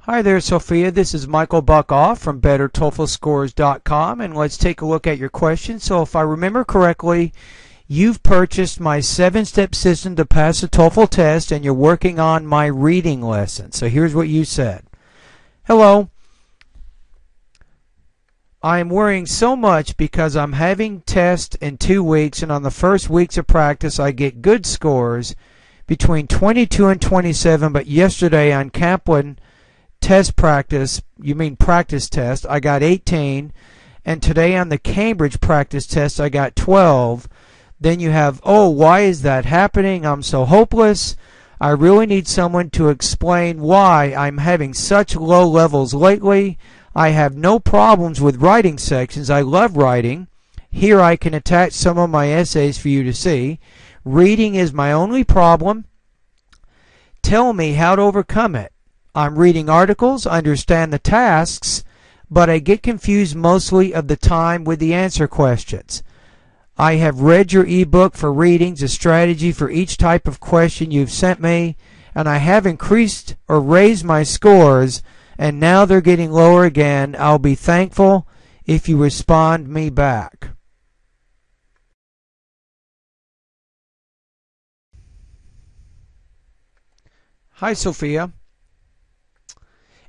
Hi there, Sophia. This is Michael Buckoff from BetterToeflScores.com, and let's take a look at your question. So if I remember correctly, you've purchased my 7-step system to pass the TOEFL test, and you're working on my reading lesson. So here's what you said. Hello. I am worrying so much because I'm having tests in 2 weeks, and on the first weeks of practice I get good scores between 22 and 27, but yesterday on Kaplan test practice, you mean practice test, I got 18, and today on the Cambridge practice test I got 12. Then you have, oh, why is that happening? I'm so hopeless. I really need someone to explain why I'm having such low levels lately. I have no problems with writing sections. I love writing. Here I can attach some of my essays for you to see. Reading is my only problem. Tell me how to overcome it. I'm reading articles, understand the tasks, but I get confused mostly of the time with the answer questions. I have read your ebook for readings, a strategy for each type of question you've sent me, and I have increased or raised my scores, and now they're getting lower again. I'll be thankful if you respond me back. Hi, Sophia.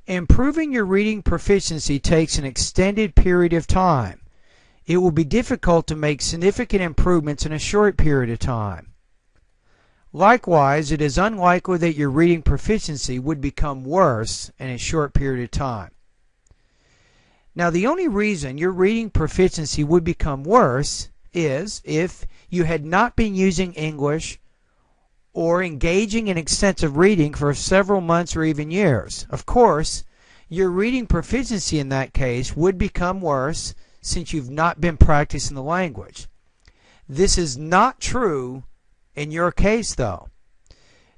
Improving your reading proficiency takes an extended period of time. It will be difficult to make significant improvements in a short period of time. Likewise, it is unlikely that your reading proficiency would become worse in a short period of time. Now, the only reason your reading proficiency would become worse is if you had not been using English or engaging in extensive reading for several months or even years. Of course, your reading proficiency in that case would become worse since you've not been practicing the language. This is not true in your case, though.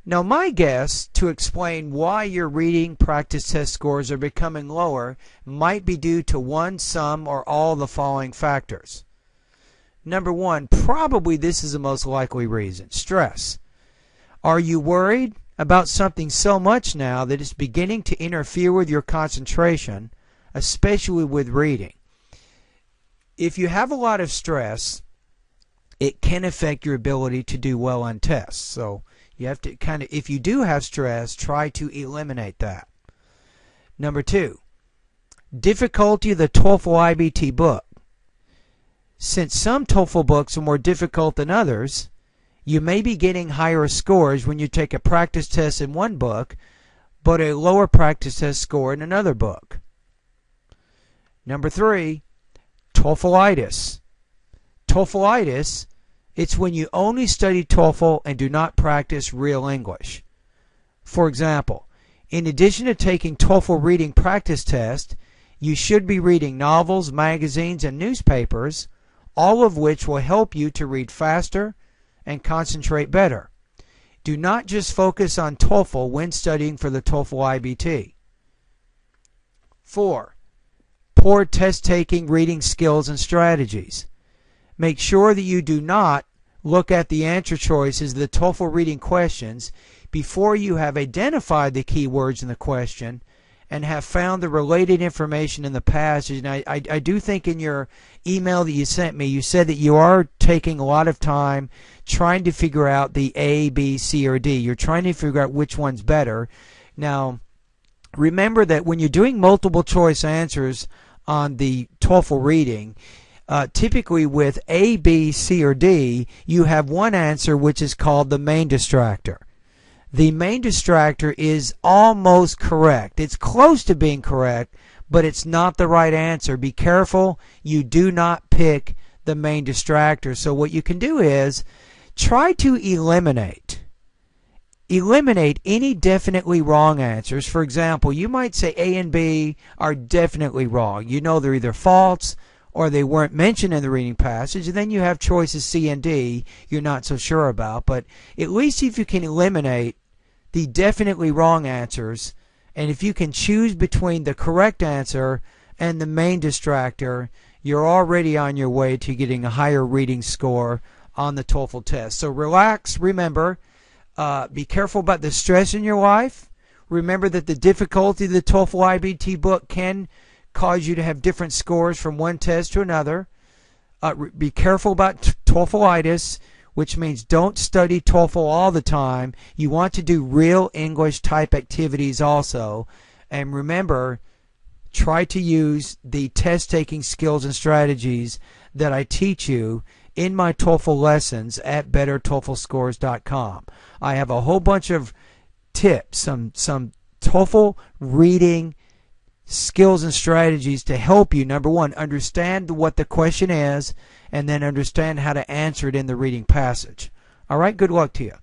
Now, my guess to explain why your reading practice test scores are becoming lower might be due to one, some, or all of the following factors. Number one, probably this is the most likely reason: stress. Are you worried about something so much now that it's beginning to interfere with your concentration, especially with reading? If you have a lot of stress, it can affect your ability to do well on tests. So you have to if you do have stress, try to eliminate that. Number two, difficulty of the TOEFL IBT book. Since some TOEFL books are more difficult than others, you may be getting higher scores when you take a practice test in one book, but a lower practice test score in another book. Number three, TOEFLitis. TOEFLitis, it's when you only study TOEFL and do not practice real English. For example, in addition to taking TOEFL reading practice test, you should be reading novels, magazines, and newspapers, all of which will help you to read faster and concentrate better. Do not just focus on TOEFL when studying for the TOEFL IBT. 4. Poor test-taking reading skills and strategies. Make sure that you do not look at the answer choices of the TOEFL reading questions before you have identified the key words in the question and have found the related information in the passage. And I do think in your email that you sent me, you said that you are taking a lot of time trying to figure out the A, B, C, or D. You're trying to figure out which one's better. Now, remember that when you're doing multiple choice answers on the TOEFL reading, typically with A, B, C, or D, you have one answer which is called the main distractor. The main distractor is almost correct. It's close to being correct, but it's not the right answer. Be careful you do not pick the main distractor. So what you can do is try to eliminate any definitely wrong answers. For example, you might say A and B are definitely wrong. You know they're either false or they weren't mentioned in the reading passage, and then you have choices C and D you're not so sure about. But at least if you can eliminate the definitely wrong answers, and if you can choose between the correct answer and the main distractor, you're already on your way to getting a higher reading score on the TOEFL test. So relax, remember, be careful about the stress in your life. Remember that the difficulty of the TOEFL IBT book can cause you to have different scores from one test to another. Be careful about TOEFLitis, which means don't study TOEFL all the time. You want to do real English type activities also. And remember, try to use the test-taking skills and strategies that I teach you in my TOEFL lessons at bettertoeflscores.com. I have a whole bunch of tips, some TOEFL reading skills and strategies to help you, number one, understand what the question is, and then understand how to answer it in the reading passage. All right, good luck to you.